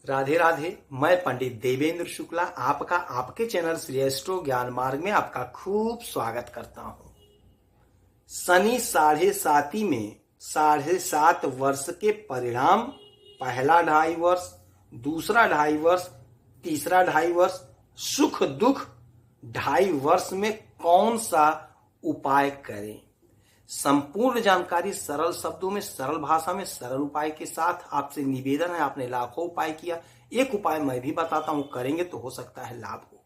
राधे राधे। मैं पंडित देवेंद्र शुक्ला आपका आपके चैनल श्री एस्ट्रो ज्ञान मार्ग में आपका खूब स्वागत करता हूं। शनि 7.5 में 7.5 वर्ष के परिणाम, पहला 2.5 वर्ष, दूसरा 2.5 वर्ष, तीसरा 2.5 वर्ष, सुख दुख 2.5 वर्ष में कौन सा उपाय करें, संपूर्ण जानकारी सरल शब्दों में, सरल भाषा में, सरल उपाय के साथ आपसे निवेदन है। आपने लाखों उपाय किया, एक उपाय मैं भी बताता हूं, करेंगे तो हो सकता है लाभ हो।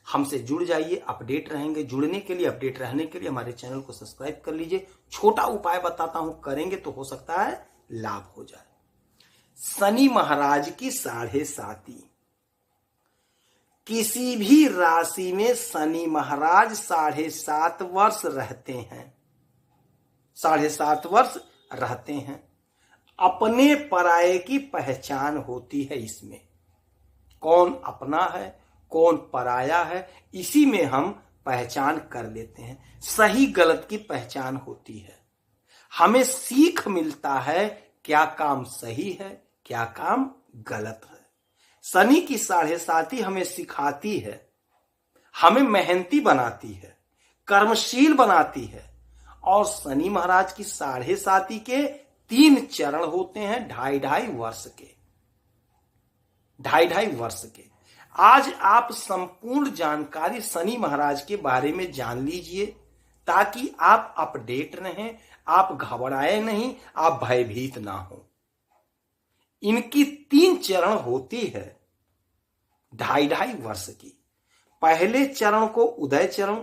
हमसे जुड़ जाइए, अपडेट रहेंगे। जुड़ने के लिए, अपडेट रहने के लिए हमारे चैनल को सब्सक्राइब कर लीजिए। छोटा उपाय बताता हूं, करेंगे तो हो सकता है लाभ हो जाए। शनि महाराज की 7.5, किसी भी राशि में शनि महाराज 7.5 वर्ष रहते हैं, 7.5 वर्ष रहते हैं। अपने पराये की पहचान होती है इसमें, कौन अपना है कौन पराया है, इसी में हम पहचान कर लेते हैं। सही गलत की पहचान होती है, हमें सीख मिलता है क्या काम सही है क्या काम गलत है। शनि की 7.5 हमें सिखाती है, हमें मेहनती बनाती है, कर्मशील बनाती है। और शनि महाराज की 7.5 के 3 चरण होते हैं, 2.5 वर्ष के, 2.5 वर्ष के। आज आप संपूर्ण जानकारी शनि महाराज के बारे में जान लीजिए, ताकि आप अपडेट रहें, आप घबराए नहीं, आप भयभीत ना हो। इनकी 3 चरण होती है 2.5 वर्ष की। पहले चरण को उदय चरण,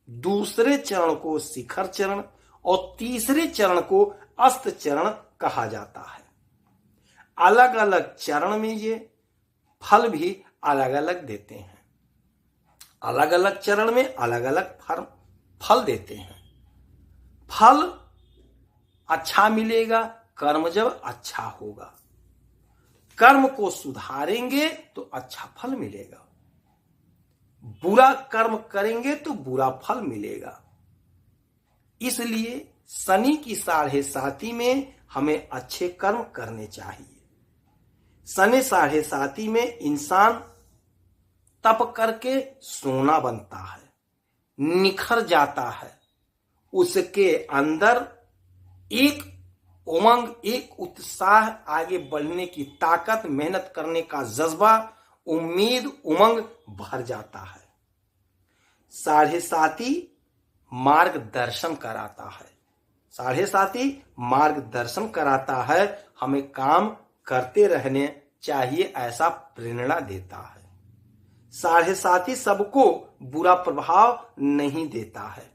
दूसरे चरण को शिखर चरण और तीसरे चरण को अस्त चरण कहा जाता है। अलग अलग चरण में ये फल भी अलग अलग देते हैं, अलग अलग चरण में अलग अलग फल देते हैं। फल अच्छा मिलेगा कर्म जब अच्छा होगा, कर्म को सुधारेंगे तो अच्छा फल मिलेगा, बुरा कर्म करेंगे तो बुरा फल मिलेगा। इसलिए शनि की 7.5 में हमें अच्छे कर्म करने चाहिए। शनि 7.5 में इंसान तप करके सोना बनता है, निखर जाता है, उसके अंदर एक उमंग, एक उत्साह, आगे बढ़ने की ताकत, मेहनत करने का जज्बा, उम्मीद, उमंग भर जाता है। 7.5 मार्गदर्शन कराता है, 7.5 मार्गदर्शन कराता है, हमें काम करते रहने चाहिए ऐसा प्रेरणा देता है। 7.5 सबको बुरा प्रभाव नहीं देता है,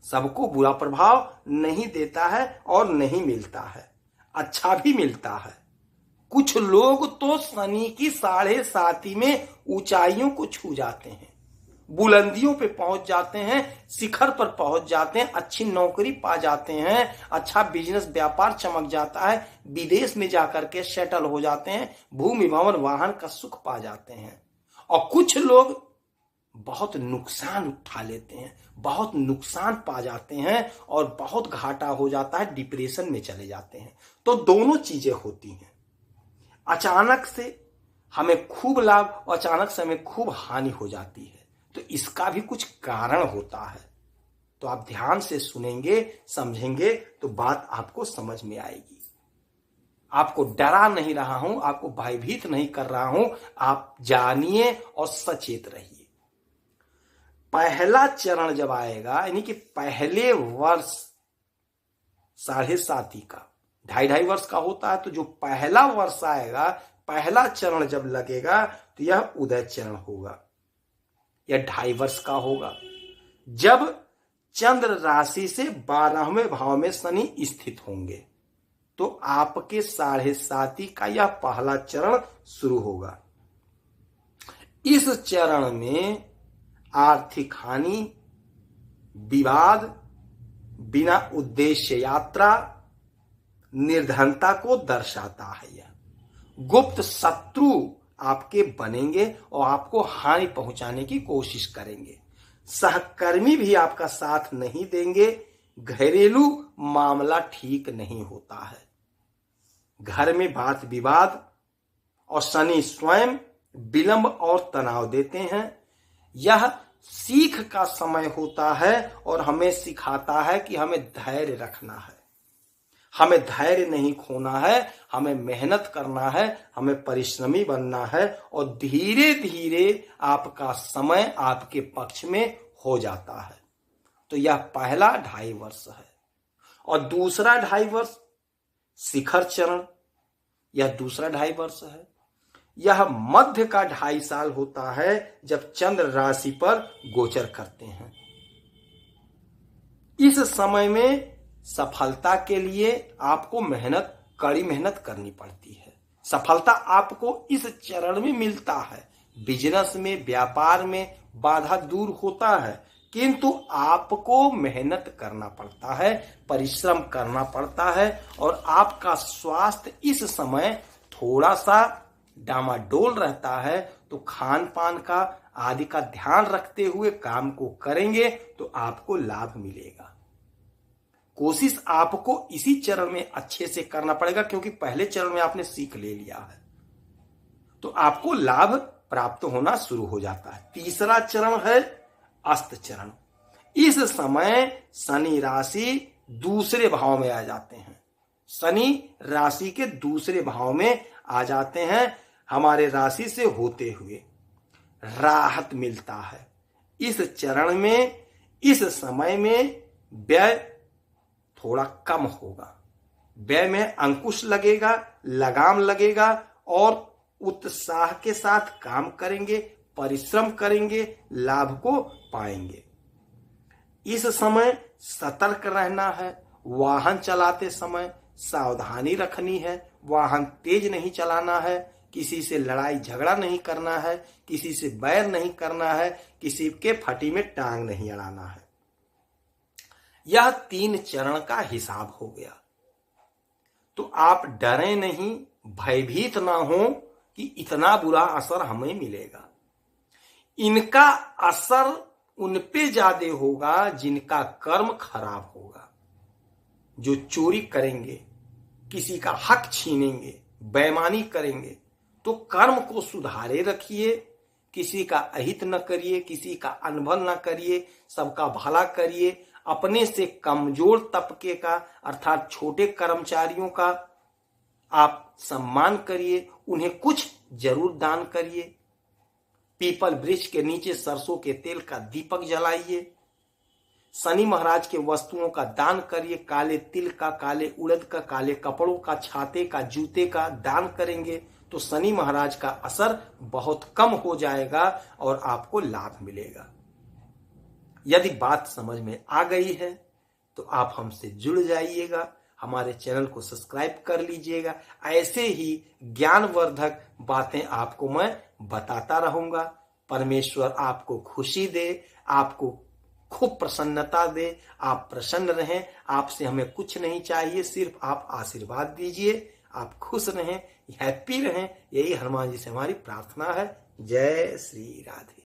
सबको बुरा प्रभाव नहीं देता है और नहीं मिलता है, अच्छा भी मिलता है। कुछ लोग तो शनि की 7.5 में ऊंचाइयों को छू जाते हैं, बुलंदियों पे पहुंच जाते हैं, शिखर पर पहुंच जाते हैं, अच्छी नौकरी पा जाते हैं, अच्छा बिजनेस व्यापार चमक जाता है, विदेश में जाकर के सेटल हो जाते हैं, भूमि भवन वाहन का सुख पा जाते हैं। और कुछ लोग बहुत नुकसान उठा लेते हैं, बहुत नुकसान पा जाते हैं और बहुत घाटा हो जाता है, डिप्रेशन में चले जाते हैं। तो दोनों चीजें होती हैं, अचानक से हमें खूब लाभ और अचानक से हमें खूब हानि हो जाती है। तो इसका भी कुछ कारण होता है, तो आप ध्यान से सुनेंगे, समझेंगे तो बात आपको समझ में आएगी। आपको डरा नहीं रहा हूं, आपको भयभीत नहीं कर रहा हूं, आप जानिए और सचेत रहिए। पहला चरण जब आएगा, यानी कि पहले वर्ष 7.5 का, 2.5 वर्ष का होता है, तो जो पहला वर्ष आएगा, पहला चरण जब लगेगा तो यह उदय चरण होगा, यह 2.5 वर्ष का होगा। जब चंद्र राशि से 12वें भाव में शनि स्थित होंगे तो आपके 7.5 का यह पहला चरण शुरू होगा। इस चरण में आर्थिक हानि, विवाद, बिना उद्देश्य यात्रा, निर्धनता को दर्शाता है। यह गुप्त शत्रु आपके बनेंगे और आपको हानि पहुंचाने की कोशिश करेंगे। सहकर्मी भी आपका साथ नहीं देंगे, घरेलू मामला ठीक नहीं होता है, घर में वाद विवाद और शनि स्वयं विलंब और तनाव देते हैं। यह सीख का समय होता है और हमें सिखाता है कि हमें धैर्य रखना है, हमें धैर्य नहीं खोना है, हमें मेहनत करना है, हमें परिश्रमी बनना है और धीरे धीरे आपका समय आपके पक्ष में हो जाता है। तो यह पहला 2.5 वर्ष है। और दूसरा 2.5 वर्ष शिखर चरण, यह दूसरा 2.5 वर्ष है। यह मध्य का 2.5 साल होता है जब चंद्र राशि पर गोचर करते हैं। इस समय में सफलता के लिए आपको कड़ी मेहनत करनी पड़ती है। सफलता आपको इस चरण में मिलता है। बिजनेस में, व्यापार में बाधा दूर होता है, किंतु आपको मेहनत करना पड़ता है, परिश्रम करना पड़ता है और आपका स्वास्थ्य इस समय थोड़ा सा डामाडोल रहता है। तो खान पान का आदि का ध्यान रखते हुए काम को करेंगे तो आपको लाभ मिलेगा। कोशिश आपको इसी चरण में अच्छे से करना पड़ेगा, क्योंकि पहले चरण में आपने सीख ले लिया है तो आपको लाभ प्राप्त होना शुरू हो जाता है। तीसरा चरण है अस्त चरण। इस समय शनि राशि दूसरे भाव में आ जाते हैं। शनि राशि के दूसरे भाव में आ जाते हैं। हमारे राशि से होते हुए राहत मिलता है। इस चरण में, इस समय में व्यय थोड़ा कम होगा। व्यय में अंकुश लगेगा, लगाम लगेगा और उत्साह के साथ काम करेंगे, परिश्रम करेंगे, लाभ को पाएंगे। इस समय सतर्क रहना है। वाहन चलाते समय सावधानी रखनी है। वाहन तेज नहीं चलाना है, किसी से लड़ाई झगड़ा नहीं करना है, किसी से बैर नहीं करना है, किसी के फटी में टांग नहीं अड़ाना है। यह 3 चरण का हिसाब हो गया। तो आप डरें नहीं, भयभीत ना हो कि इतना बुरा असर हमें मिलेगा। इनका असर उन पे ज्यादा होगा जिनका कर्म खराब होगा। जो चोरी करेंगे, किसी का हक छीनेंगे, बेईमानी करेंगे, तो कर्म को सुधारे रखिए। किसी का अहित न करिए, किसी का अनबन न करिए, सबका भला करिए। अपने से कमजोर तबके का अर्थात छोटे कर्मचारियों का आप सम्मान करिए, उन्हें कुछ जरूर दान करिए। पीपल वृक्ष के नीचे सरसों के तेल का दीपक जलाइए। शनि महाराज के वस्तुओं का दान करिए। काले तिल का, काले उड़द का, काले कपड़ों का, छाते का, जूते का दान करेंगे तो शनि महाराज का असर बहुत कम हो जाएगा और आपको लाभ मिलेगा। यदि बात समझ में आ गई है तो आप हमसे जुड़ जाइएगा, हमारे चैनल को सब्सक्राइब कर लीजिएगा। ऐसे ही ज्ञानवर्धक बातें आपको मैं बताता रहूंगा। परमेश्वर आपको खुशी दे, आपको खूब प्रसन्नता दे, आप प्रसन्न रहें। आपसे हमें कुछ नहीं चाहिए, सिर्फ आप आशीर्वाद दीजिए। आप खुश रहें, हैप्पी रहें, यही हनुमान जी से हमारी प्रार्थना है। जय श्री राधे।